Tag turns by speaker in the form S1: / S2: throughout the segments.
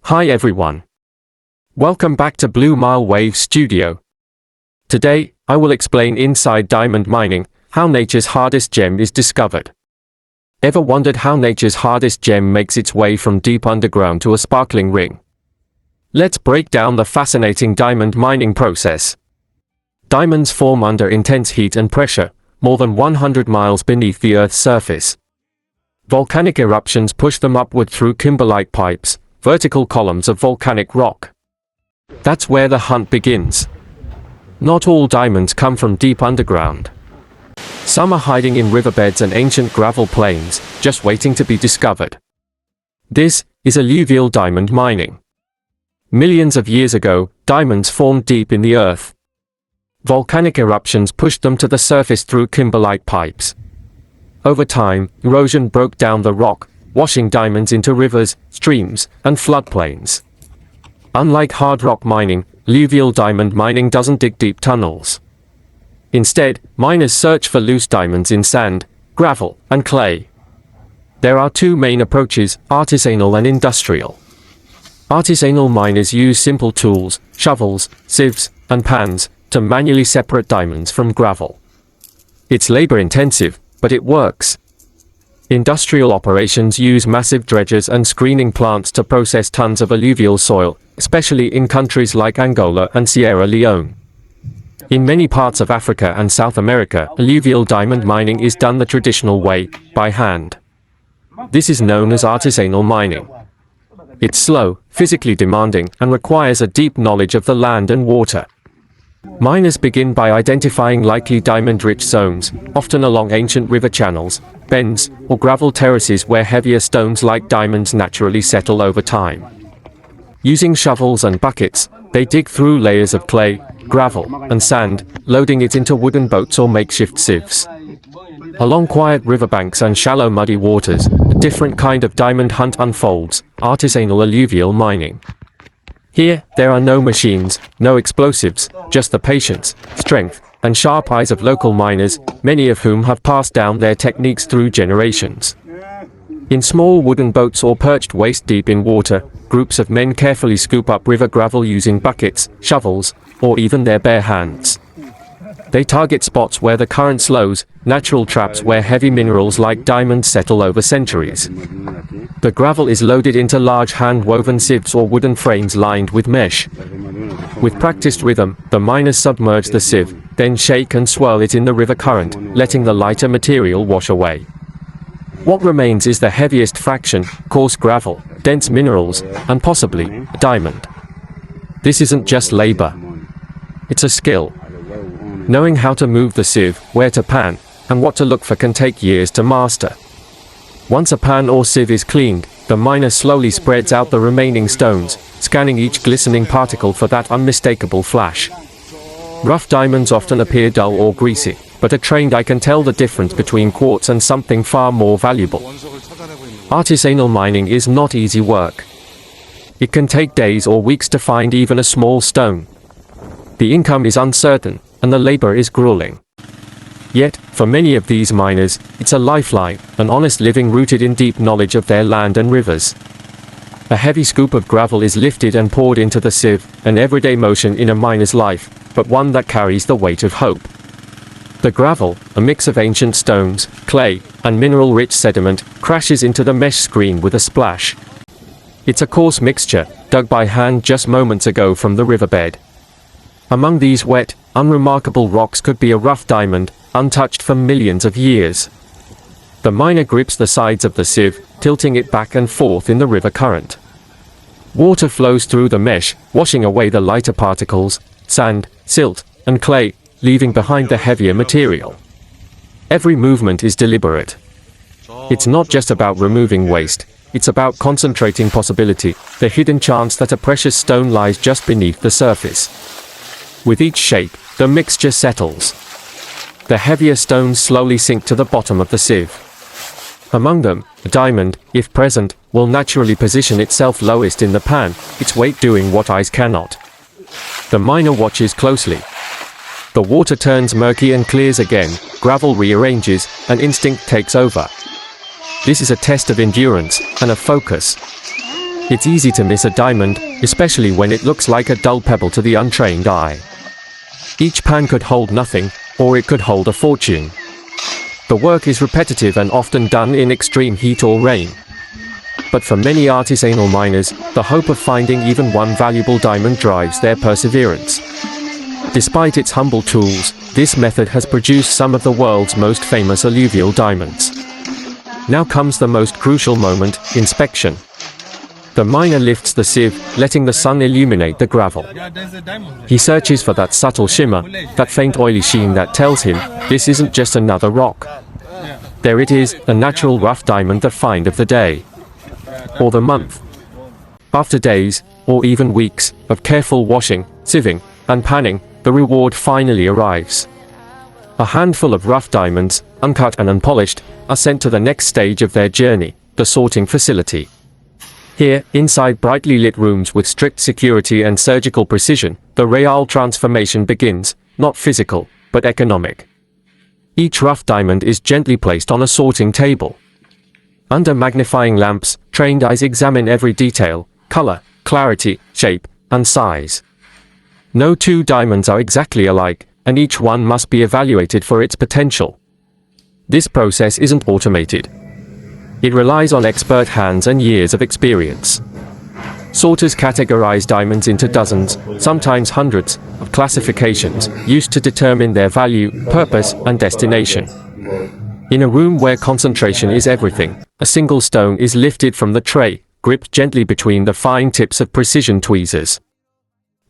S1: Hi everyone. Welcome back to Blue Mile Wave Studio. Today, I will explain inside diamond mining, how nature's hardest gem is discovered. Ever wondered how nature's hardest gem makes its way from deep underground to a sparkling ring? Let's break down the fascinating diamond mining process. Diamonds form under intense heat and pressure, more than 100 miles beneath the Earth's surface. Volcanic eruptions push them upward through kimberlite pipes, vertical columns of volcanic rock. That's where the hunt begins. Not all diamonds come from deep underground. Some are hiding in riverbeds and ancient gravel plains, just waiting to be discovered. This is alluvial diamond mining. Millions of years ago, diamonds formed deep in the earth. Volcanic eruptions pushed them to the surface through kimberlite pipes. Over time, erosion broke down the rock, washing diamonds into rivers, streams, and floodplains. Unlike hard rock mining, alluvial diamond mining doesn't dig deep tunnels. Instead, miners search for loose diamonds in sand, gravel, and clay. There are two main approaches, artisanal and industrial. Artisanal miners use simple tools, shovels, sieves, and pans, to manually separate diamonds from gravel. It's labor-intensive, but it works. Industrial operations use massive dredgers and screening plants to process tons of alluvial soil, especially in countries like Angola and Sierra Leone. In many parts of Africa and South America, alluvial diamond mining is done the traditional way, by hand. This is known as artisanal mining. It's slow, physically demanding, and requires a deep knowledge of the land and water. Miners begin by identifying likely diamond-rich zones, often along ancient river channels, bends, or gravel terraces where heavier stones like diamonds naturally settle over time. Using shovels and buckets, they dig through layers of clay, gravel, and sand, loading it into wooden boats or makeshift sieves. Along quiet riverbanks and shallow muddy waters, a different kind of diamond hunt unfolds, artisanal alluvial mining. Here, there are no machines, no explosives, just the patience, strength, and sharp eyes of local miners, many of whom have passed down their techniques through generations. In small wooden boats or perched waist-deep in water, groups of men carefully scoop up river gravel using buckets, shovels, or even their bare hands. They target spots where the current slows, natural traps where heavy minerals like diamonds settle over centuries. The gravel is loaded into large hand-woven sieves or wooden frames lined with mesh. With practiced rhythm, the miners submerge the sieve, then shake and swirl it in the river current, letting the lighter material wash away. What remains is the heaviest fraction, coarse gravel, dense minerals, and possibly a diamond. This isn't just labor. It's a skill. Knowing how to move the sieve, where to pan, and what to look for can take years to master. Once a pan or sieve is cleaned, the miner slowly spreads out the remaining stones, scanning each glistening particle for that unmistakable flash. Rough diamonds often appear dull or greasy, but a trained eye can tell the difference between quartz and something far more valuable. Artisanal mining is not easy work. It can take days or weeks to find even a small stone. The income is uncertain, and the labor is grueling. Yet, for many of these miners, it's a lifeline, an honest living rooted in deep knowledge of their land and rivers. A heavy scoop of gravel is lifted and poured into the sieve, an everyday motion in a miner's life, but one that carries the weight of hope. The gravel, a mix of ancient stones, clay, and mineral-rich sediment, crashes into the mesh screen with a splash. It's a coarse mixture, dug by hand just moments ago from the riverbed. Among these wet, unremarkable rocks could be a rough diamond, untouched for millions of years. The miner grips the sides of the sieve, tilting it back and forth in the river current. Water flows through the mesh, washing away the lighter particles, sand, silt, and clay, leaving behind the heavier material. Every movement is deliberate. It's not just about removing waste, it's about concentrating possibility, the hidden chance that a precious stone lies just beneath the surface. With each shake, the mixture settles. The heavier stones slowly sink to the bottom of the sieve. Among them, a diamond, if present, will naturally position itself lowest in the pan, its weight doing what eyes cannot. The miner watches closely. The water turns murky and clears again, gravel rearranges, and instinct takes over. This is a test of endurance, and of focus. It's easy to miss a diamond, especially when it looks like a dull pebble to the untrained eye. Each pan could hold nothing, or it could hold a fortune. The work is repetitive and often done in extreme heat or rain. But for many artisanal miners, the hope of finding even one valuable diamond drives their perseverance. Despite its humble tools, this method has produced some of the world's most famous alluvial diamonds. Now comes the most crucial moment, inspection. The miner lifts the sieve, letting the sun illuminate the gravel. He searches for that subtle shimmer, that faint oily sheen that tells him, this isn't just another rock. There it is, a natural rough diamond, the find of the day. Or the month. After days, or even weeks, of careful washing, sieving, and panning, the reward finally arrives. A handful of rough diamonds, uncut and unpolished, are sent to the next stage of their journey, the sorting facility. Here, inside brightly lit rooms with strict security and surgical precision, the real transformation begins, not physical, but economic. Each rough diamond is gently placed on a sorting table. Under magnifying lamps, trained eyes examine every detail, color, clarity, shape, and size. No two diamonds are exactly alike, and each one must be evaluated for its potential. This process isn't automated. It relies on expert hands and years of experience. Sorters categorize diamonds into dozens, sometimes hundreds, of classifications, used to determine their value, purpose, and destination. In a room where concentration is everything, a single stone is lifted from the tray, gripped gently between the fine tips of precision tweezers.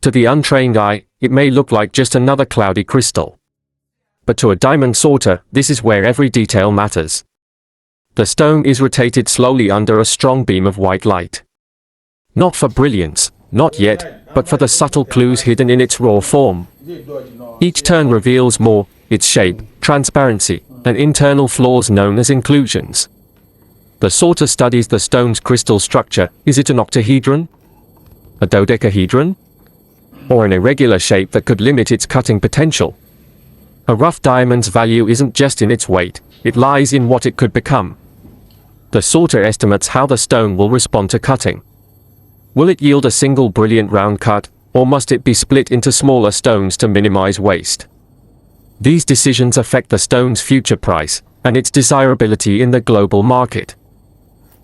S1: To the untrained eye, it may look like just another cloudy crystal. But to a diamond sorter, this is where every detail matters. The stone is rotated slowly under a strong beam of white light. Not for brilliance, not yet, but for the subtle clues hidden in its raw form. Each turn reveals more, its shape, transparency, and internal flaws known as inclusions. The sorter studies the stone's crystal structure. Is it an octahedron? A dodecahedron? Or an irregular shape that could limit its cutting potential? A rough diamond's value isn't just in its weight, it lies in what it could become. The sorter estimates how the stone will respond to cutting. Will it yield a single brilliant round cut, or must it be split into smaller stones to minimize waste? These decisions affect the stone's future price, and its desirability in the global market.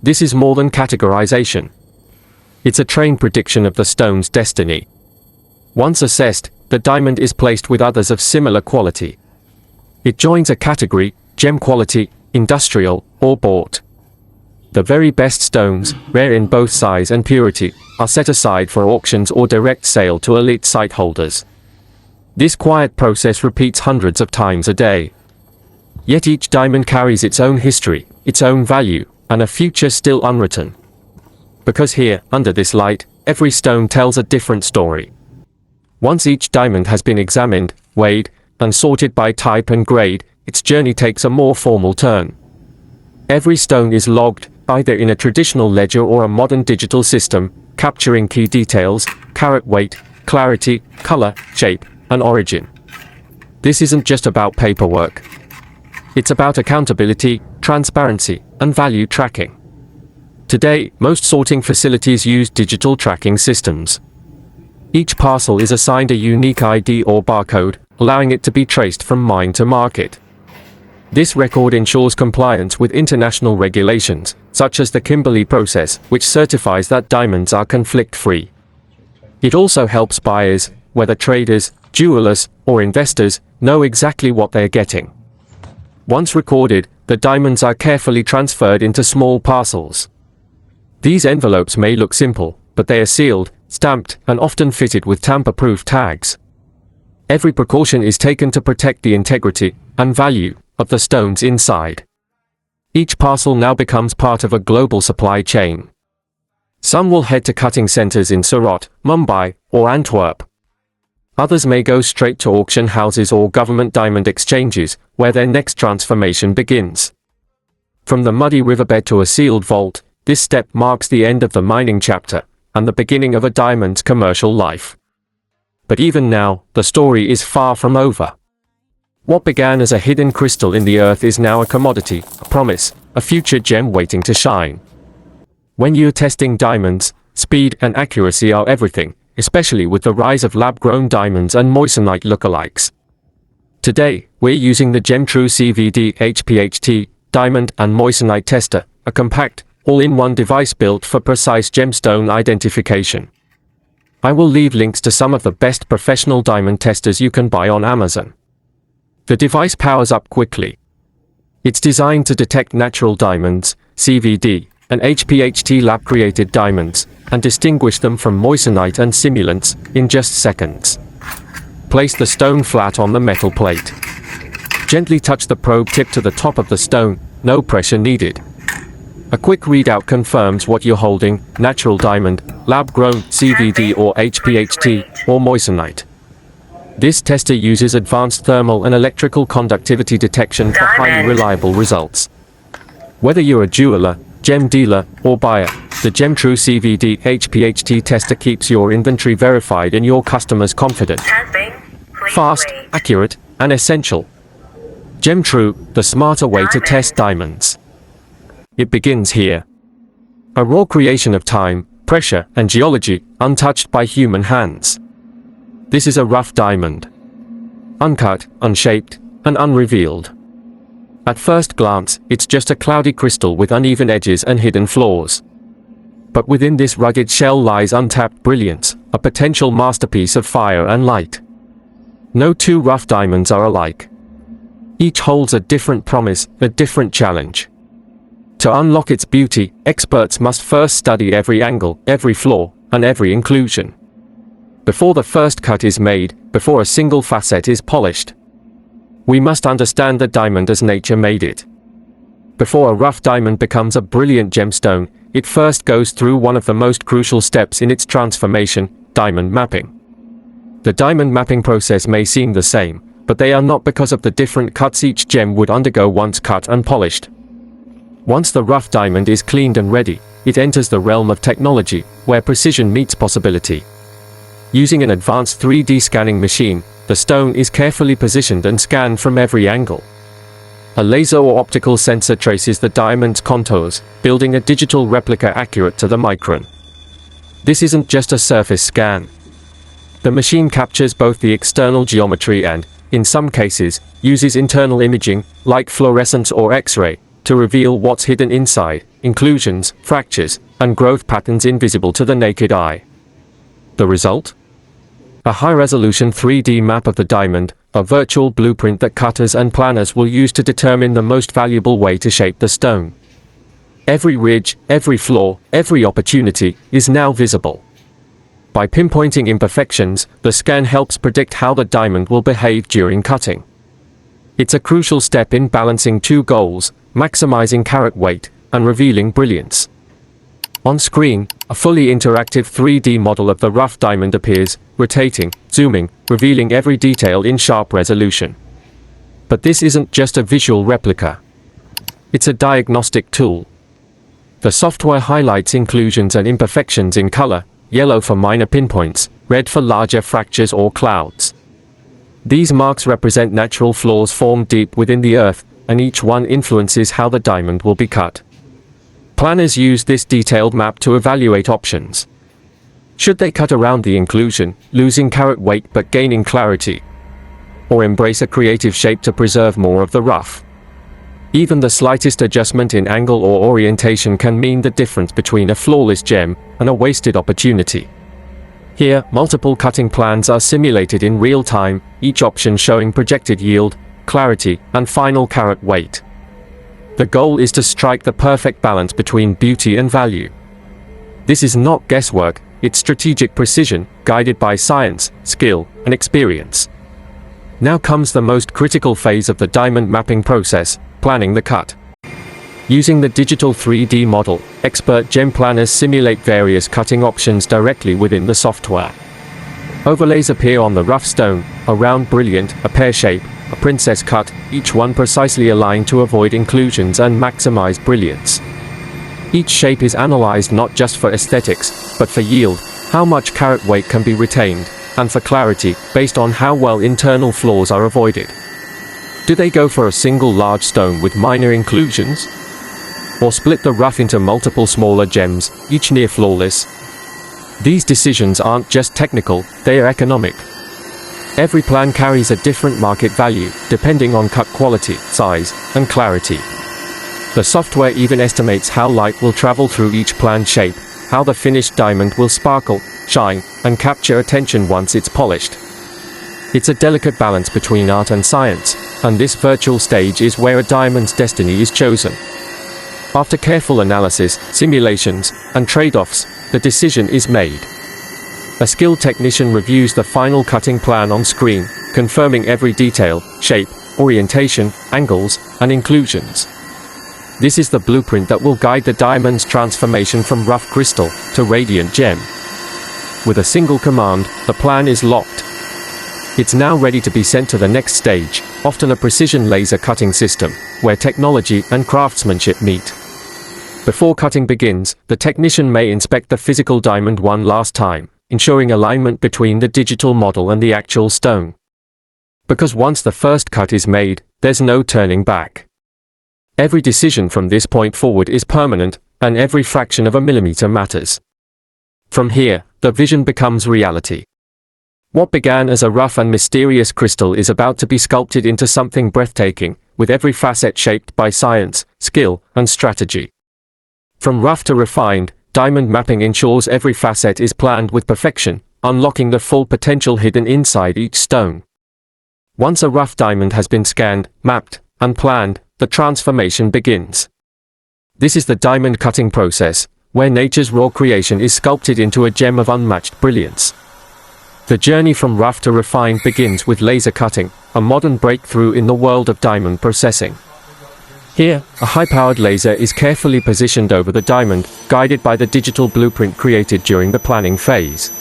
S1: This is more than categorization. It's a trained prediction of the stone's destiny. Once assessed, the diamond is placed with others of similar quality. It joins a category, gem quality, industrial, or bought. The very best stones, rare in both size and purity, are set aside for auctions or direct sale to elite site holders. This quiet process repeats hundreds of times a day. Yet each diamond carries its own history, its own value, and a future still unwritten. Because here, under this light, every stone tells a different story. Once each diamond has been examined, weighed, and sorted by type and grade, its journey takes a more formal turn. Every stone is logged, either in a traditional ledger or a modern digital system, capturing key details, carat weight, clarity, color, shape, and origin. This isn't just about paperwork. It's about accountability, transparency, and value tracking. Today, most sorting facilities use digital tracking systems. Each parcel is assigned a unique ID or barcode, allowing it to be traced from mine to market. This record ensures compliance with international regulations, such as the Kimberlite process, which certifies that diamonds are conflict-free. It also helps buyers, whether traders, jewelers, or investors, know exactly what they're getting. Once recorded, the diamonds are carefully transferred into small parcels. These envelopes may look simple, but they are sealed, stamped, and often fitted with tamper-proof tags. Every precaution is taken to protect the integrity and value of the stones inside. Each parcel now becomes part of a global supply chain. Some will head to cutting centers in Surat, Mumbai, or Antwerp. Others may go straight to auction houses or government diamond exchanges, where their next transformation begins. From the muddy riverbed to a sealed vault, this step marks the end of the mining chapter, and the beginning of a diamond's commercial life. But even now, the story is far from over. What began as a hidden crystal in the earth is now a commodity, a promise, a future gem waiting to shine. When you're testing diamonds, speed and accuracy are everything, especially with the rise of lab-grown diamonds and moissanite lookalikes. Today, we're using the GemTrue CVD HPHT Diamond and Moissanite Tester, a compact, all-in-one device built for precise gemstone identification. I will leave links to some of the best professional diamond testers you can buy on Amazon. The device powers up quickly. It's designed to detect natural diamonds, CVD, and HPHT lab-created diamonds, and distinguish them from moissanite and simulants in just seconds. Place the stone flat on the metal plate. Gently touch the probe tip to the top of the stone, no pressure needed. A quick readout confirms what you're holding: natural diamond, lab-grown, CVD or HPHT, or moissanite. This tester uses advanced thermal and electrical conductivity detection for highly reliable results. Whether you're a jeweler, gem dealer, or buyer, the GemTrue CVD HPHT tester keeps your inventory verified and your customers confident. Fast, accurate, and essential. GemTrue, the smarter way to test diamonds. It begins here. A raw creation of time, pressure, and geology, untouched by human hands. This is a rough diamond. Uncut, unshaped, and unrevealed. At first glance, it's just a cloudy crystal with uneven edges and hidden flaws. But within this rugged shell lies untapped brilliance, a potential masterpiece of fire and light. No two rough diamonds are alike. Each holds a different promise, a different challenge. To unlock its beauty, experts must first study every angle, every flaw, and every inclusion. Before the first cut is made, before a single facet is polished, we must understand the diamond as nature made it. Before a rough diamond becomes a brilliant gemstone, it first goes through one of the most crucial steps in its transformation: diamond mapping. The diamond mapping process may seem the same, but they are not because of the different cuts each gem would undergo once cut and polished. Once the rough diamond is cleaned and ready, it enters the realm of technology, where precision meets possibility. Using an advanced 3D scanning machine, the stone is carefully positioned and scanned from every angle. A laser or optical sensor traces the diamond's contours, building a digital replica accurate to the micron. This isn't just a surface scan. The machine captures both the external geometry and, in some cases, uses internal imaging, like fluorescence or X-ray, to reveal what's hidden inside: inclusions, fractures, and growth patterns invisible to the naked eye. The result? A high-resolution 3D map of the diamond, a virtual blueprint that cutters and planners will use to determine the most valuable way to shape the stone. Every ridge, every flaw, every opportunity is now visible. By pinpointing imperfections, the scan helps predict how the diamond will behave during cutting. It's a crucial step in balancing two goals: maximizing carat weight and revealing brilliance. On screen, a fully interactive 3D model of the rough diamond appears, rotating, zooming, revealing every detail in sharp resolution. But this isn't just a visual replica. It's a diagnostic tool. The software highlights inclusions and imperfections in color: yellow for minor pinpoints, red for larger fractures or clouds. These marks represent natural flaws formed deep within the earth, and each one influences how the diamond will be cut. Planners use this detailed map to evaluate options. Should they cut around the inclusion, losing carat weight but gaining clarity? Or embrace a creative shape to preserve more of the rough? Even the slightest adjustment in angle or orientation can mean the difference between a flawless gem and a wasted opportunity. Here, multiple cutting plans are simulated in real time, each option showing projected yield, clarity, and final carat weight. The goal is to strike the perfect balance between beauty and value. This is not guesswork, it's strategic precision, guided by science, skill, and experience. Now comes the most critical phase of the diamond mapping process: planning the cut. Using the digital 3D model, expert gem planners simulate various cutting options directly within the software. Overlays appear on the rough stone: a round brilliant, a pear shape, a princess cut, each one precisely aligned to avoid inclusions and maximize brilliance. Each shape is analyzed not just for aesthetics, but for yield, how much carat weight can be retained, and for clarity, based on how well internal flaws are avoided. Do they go for a single large stone with minor inclusions? Or split the rough into multiple smaller gems, each near flawless? These decisions aren't just technical, they are economic. Every plan carries a different market value, depending on cut quality, size, and clarity. The software even estimates how light will travel through each planned shape, how the finished diamond will sparkle, shine, and capture attention once it's polished. It's a delicate balance between art and science, and this virtual stage is where a diamond's destiny is chosen. After careful analysis, simulations, and trade-offs, the decision is made. A skilled technician reviews the final cutting plan on screen, confirming every detail, shape, orientation, angles, and inclusions. This is the blueprint that will guide the diamond's transformation from rough crystal to radiant gem. With a single command, the plan is locked. It's now ready to be sent to the next stage, often a precision laser cutting system, where technology and craftsmanship meet. Before cutting begins, the technician may inspect the physical diamond one last time, ensuring alignment between the digital model and the actual stone. Because once the first cut is made, there's no turning back. Every decision from this point forward is permanent, and every fraction of a millimeter matters. From here, the vision becomes reality. What began as a rough and mysterious crystal is about to be sculpted into something breathtaking, with every facet shaped by science, skill, and strategy. From rough to refined, diamond mapping ensures every facet is planned with perfection, unlocking the full potential hidden inside each stone. Once a rough diamond has been scanned, mapped, and planned, the transformation begins. This is the diamond cutting process, where nature's raw creation is sculpted into a gem of unmatched brilliance. The journey from rough to refined begins with laser cutting, a modern breakthrough in the world of diamond processing. Here, a high-powered laser is carefully positioned over the diamond, guided by the digital blueprint created during the planning phase.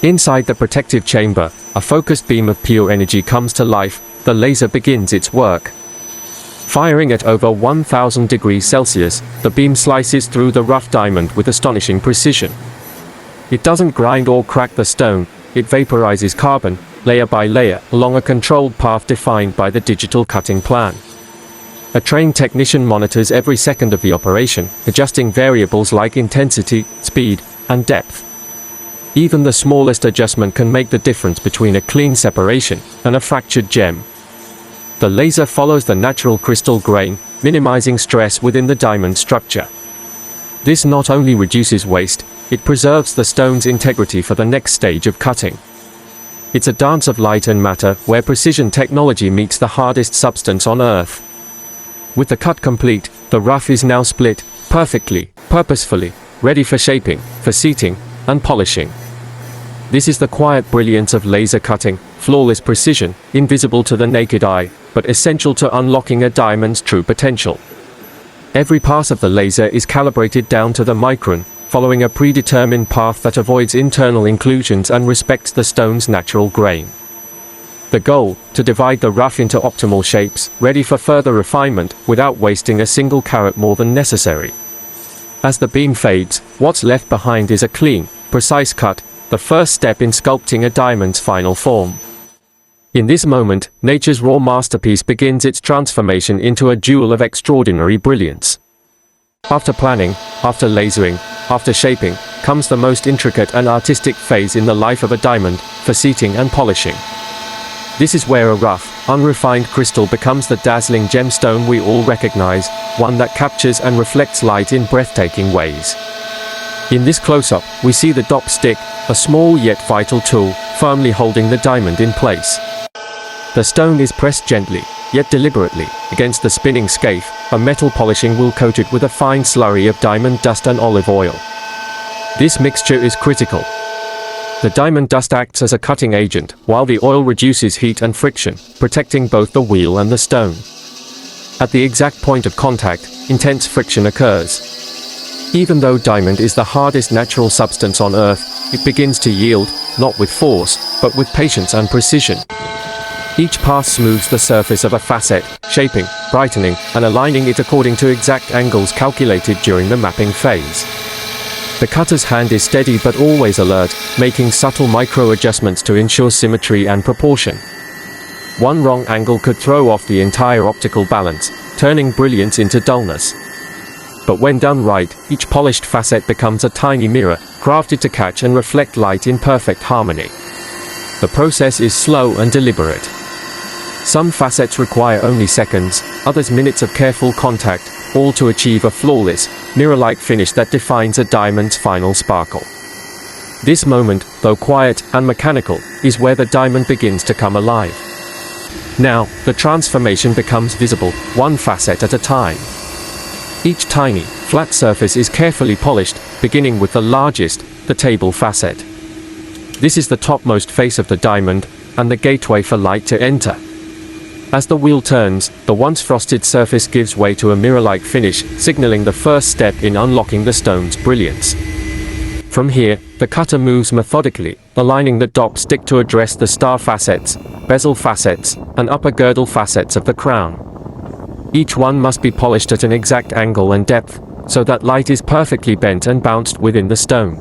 S1: Inside the protective chamber, a focused beam of pure energy comes to life. The laser begins its work. Firing at over 1000 degrees Celsius, the beam slices through the rough diamond with astonishing precision. It doesn't grind or crack the stone, it vaporizes carbon, layer by layer, along a controlled path defined by the digital cutting plan. A trained technician monitors every second of the operation, adjusting variables like intensity, speed, and depth. Even the smallest adjustment can make the difference between a clean separation and a fractured gem. The laser follows the natural crystal grain, minimizing stress within the diamond structure. This not only reduces waste, it preserves the stone's integrity for the next stage of cutting. It's a dance of light and matter where precision technology meets the hardest substance on Earth. With the cut complete, the rough is now split, perfectly, purposefully, ready for shaping, for seating, and polishing. This is the quiet brilliance of laser cutting, flawless precision, invisible to the naked eye, but essential to unlocking a diamond's true potential. Every pass of the laser is calibrated down to the micron, following a predetermined path that avoids internal inclusions and respects the stone's natural grain. The goal, to divide the rough into optimal shapes, ready for further refinement, without wasting a single carat more than necessary. As the beam fades, what's left behind is a clean, precise cut, the first step in sculpting a diamond's final form. In this moment, nature's raw masterpiece begins its transformation into a jewel of extraordinary brilliance. After planning, after lasering, after shaping, comes the most intricate and artistic phase in the life of a diamond, for seating and polishing. This is where a rough, unrefined crystal becomes the dazzling gemstone we all recognize, one that captures and reflects light in breathtaking ways. In this close-up, we see the dop stick, a small yet vital tool, firmly holding the diamond in place. The stone is pressed gently, yet deliberately, against the spinning scaphe, a metal polishing wheel coated with a fine slurry of diamond dust and olive oil. This mixture is critical. The diamond dust acts as a cutting agent, while the oil reduces heat and friction, protecting both the wheel and the stone. At the exact point of contact, intense friction occurs. Even though diamond is the hardest natural substance on Earth, it begins to yield, not with force, but with patience and precision. Each pass smooths the surface of a facet, shaping, brightening, and aligning it according to exact angles calculated during the mapping phase. The cutter's hand is steady but always alert, making subtle micro-adjustments to ensure symmetry and proportion. One wrong angle could throw off the entire optical balance, turning brilliance into dullness. But when done right, each polished facet becomes a tiny mirror, crafted to catch and reflect light in perfect harmony. The process is slow and deliberate. Some facets require only seconds, others minutes of careful contact, all to achieve a flawless, mirror-like finish that defines a diamond's final sparkle. This moment, though quiet and mechanical, is where the diamond begins to come alive. Now, the transformation becomes visible, one facet at a time. Each tiny, flat surface is carefully polished, beginning with the largest, the table facet. This is the topmost face of the diamond, and the gateway for light to enter. As the wheel turns, the once frosted surface gives way to a mirror-like finish, signaling the first step in unlocking the stone's brilliance. From here, the cutter moves methodically, aligning the dop stick to address the star facets, bezel facets, and upper girdle facets of the crown. Each one must be polished at an exact angle and depth, so that light is perfectly bent and bounced within the stone.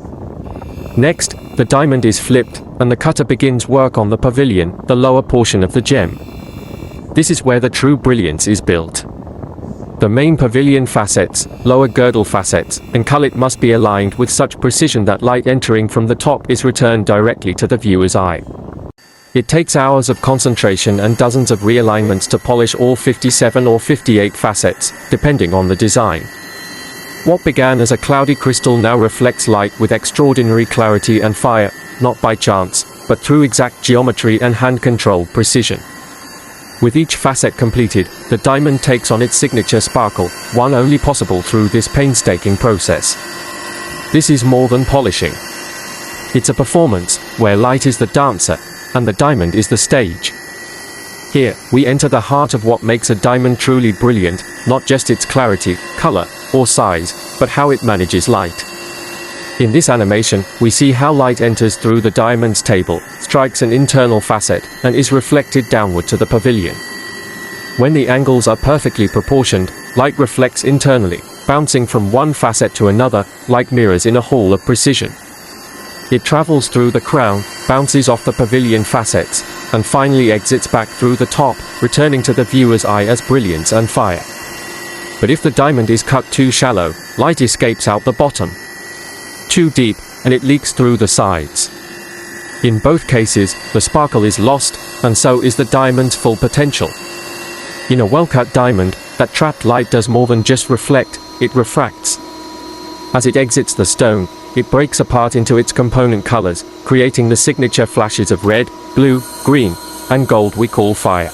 S1: Next, the diamond is flipped, and the cutter begins work on the pavilion, the lower portion of the gem. This is where the true brilliance is built. The main pavilion facets, lower girdle facets, and cullet must be aligned with such precision that light entering from the top is returned directly to the viewer's eye. It takes hours of concentration and dozens of realignments to polish all 57 or 58 facets, depending on the design. What began as a cloudy crystal now reflects light with extraordinary clarity and fire, not by chance, but through exact geometry and hand-controlled precision. With each facet completed, the diamond takes on its signature sparkle, one only possible through this painstaking process. This is more than polishing. It's a performance, where light is the dancer, and the diamond is the stage. Here, we enter the heart of what makes a diamond truly brilliant, not just its clarity, color, or size, but how it manages light. In this animation, we see how light enters through the diamond's table, strikes an internal facet, and is reflected downward to the pavilion. When the angles are perfectly proportioned, light reflects internally, bouncing from one facet to another, like mirrors in a hall of precision. It travels through the crown, bounces off the pavilion facets, and finally exits back through the top, returning to the viewer's eye as brilliance and fire. But if the diamond is cut too shallow, light escapes out the bottom. Too deep, and it leaks through the sides. In both cases, the sparkle is lost, and so is the diamond's full potential. In a well-cut diamond, that trapped light does more than just reflect, it refracts. As it exits the stone, it breaks apart into its component colors, creating the signature flashes of red, blue, green, and gold we call fire.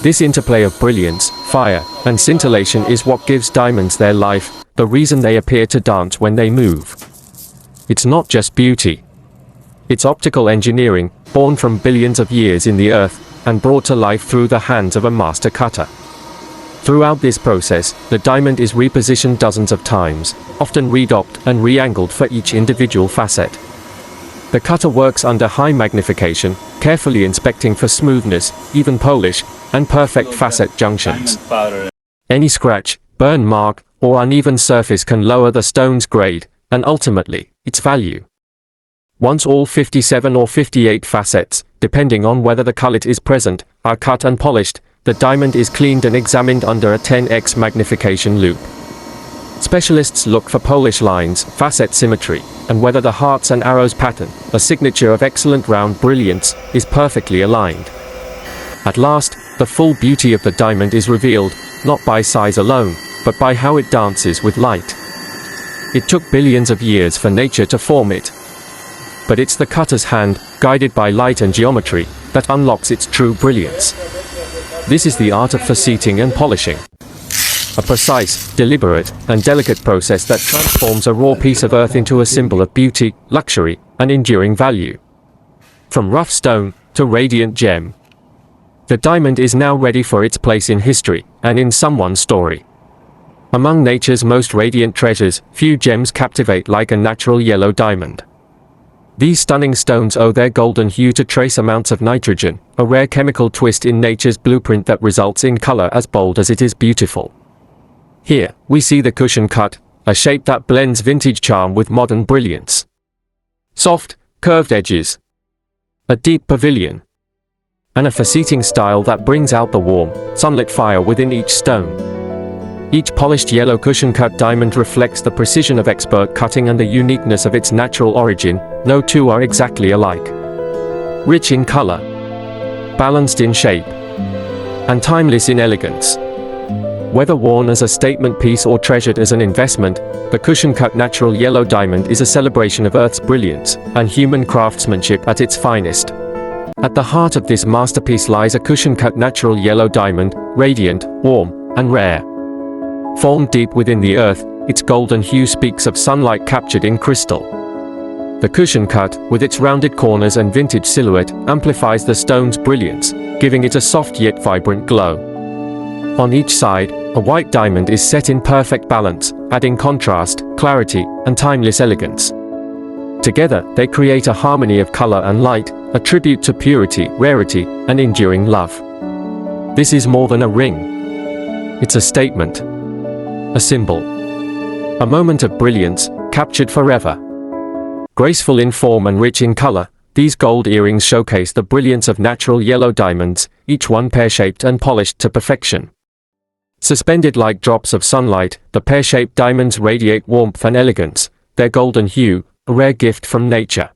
S1: This interplay of brilliance, fire, and scintillation is what gives diamonds their life, the reason they appear to dance when they move. It's not just beauty. It's optical engineering, born from billions of years in the earth, and brought to life through the hands of a master cutter. Throughout this process, the diamond is repositioned dozens of times, often redopped and re-angled for each individual facet. The cutter works under high magnification, carefully inspecting for smoothness, even polish, and perfect facet junctions. Any scratch, burn mark, or uneven surface can lower the stone's grade, and ultimately, its value. Once all 57 or 58 facets, depending on whether the cullet is present, are cut and polished, the diamond is cleaned and examined under a 10x magnification loupe. Specialists look for polish lines, facet symmetry, and whether the hearts and arrows pattern, a signature of excellent round brilliance, is perfectly aligned. At last, the full beauty of the diamond is revealed, not by size alone, but by how it dances with light. It took billions of years for nature to form it. But it's the cutter's hand, guided by light and geometry, that unlocks its true brilliance. This is the art of faceting and polishing. A precise, deliberate, and delicate process that transforms a raw piece of earth into a symbol of beauty, luxury, and enduring value. From rough stone to radiant gem, the diamond is now ready for its place in history, and in someone's story. Among nature's most radiant treasures, few gems captivate like a natural yellow diamond. These stunning stones owe their golden hue to trace amounts of nitrogen, a rare chemical twist in nature's blueprint that results in color as bold as it is beautiful. Here, we see the cushion cut, a shape that blends vintage charm with modern brilliance. Soft, curved edges. A deep pavilion. And a faceting style that brings out the warm, sunlit fire within each stone. Each polished yellow cushion-cut diamond reflects the precision of expert cutting and the uniqueness of its natural origin. No two are exactly alike. Rich in color, balanced in shape, and timeless in elegance. Whether worn as a statement piece or treasured as an investment, the cushion-cut natural yellow diamond is a celebration of Earth's brilliance and human craftsmanship at its finest. At the heart of this masterpiece lies a cushion-cut natural yellow diamond, radiant, warm, and rare. Formed deep within the earth, its golden hue speaks of sunlight captured in crystal. The cushion cut, with its rounded corners and vintage silhouette, amplifies the stone's brilliance, giving it a soft yet vibrant glow. On each side, a white diamond is set in perfect balance, adding contrast, clarity, and timeless elegance. Together, they create a harmony of color and light, a tribute to purity, rarity, and enduring love. This is more than a ring. It's a statement. A symbol. A moment of brilliance, captured forever. Graceful in form and rich in color, these gold earrings showcase the brilliance of natural yellow diamonds, each one pear-shaped and polished to perfection. Suspended like drops of sunlight, the pear-shaped diamonds radiate warmth and elegance, their golden hue, a rare gift from nature.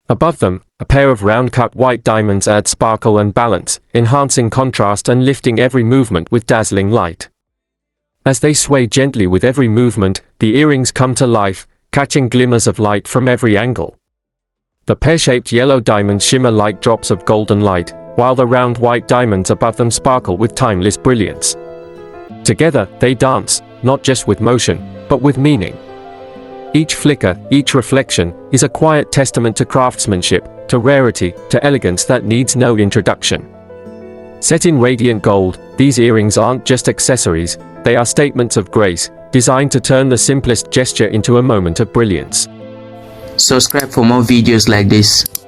S1: Above them, a pair of round-cut white diamonds add sparkle and balance, enhancing contrast and lifting every movement with dazzling light. As they sway gently with every movement, the earrings come to life, catching glimmers of light from every angle. The pear-shaped yellow diamonds shimmer like drops of golden light, while the round white diamonds above them sparkle with timeless brilliance. Together, they dance, not just with motion, but with meaning. Each flicker, each reflection, is a quiet testament to craftsmanship, to rarity, to elegance that needs no introduction. Set in radiant gold, these earrings aren't just accessories, they are statements of grace, designed to turn the simplest gesture into a moment of brilliance.
S2: Subscribe for more videos like this.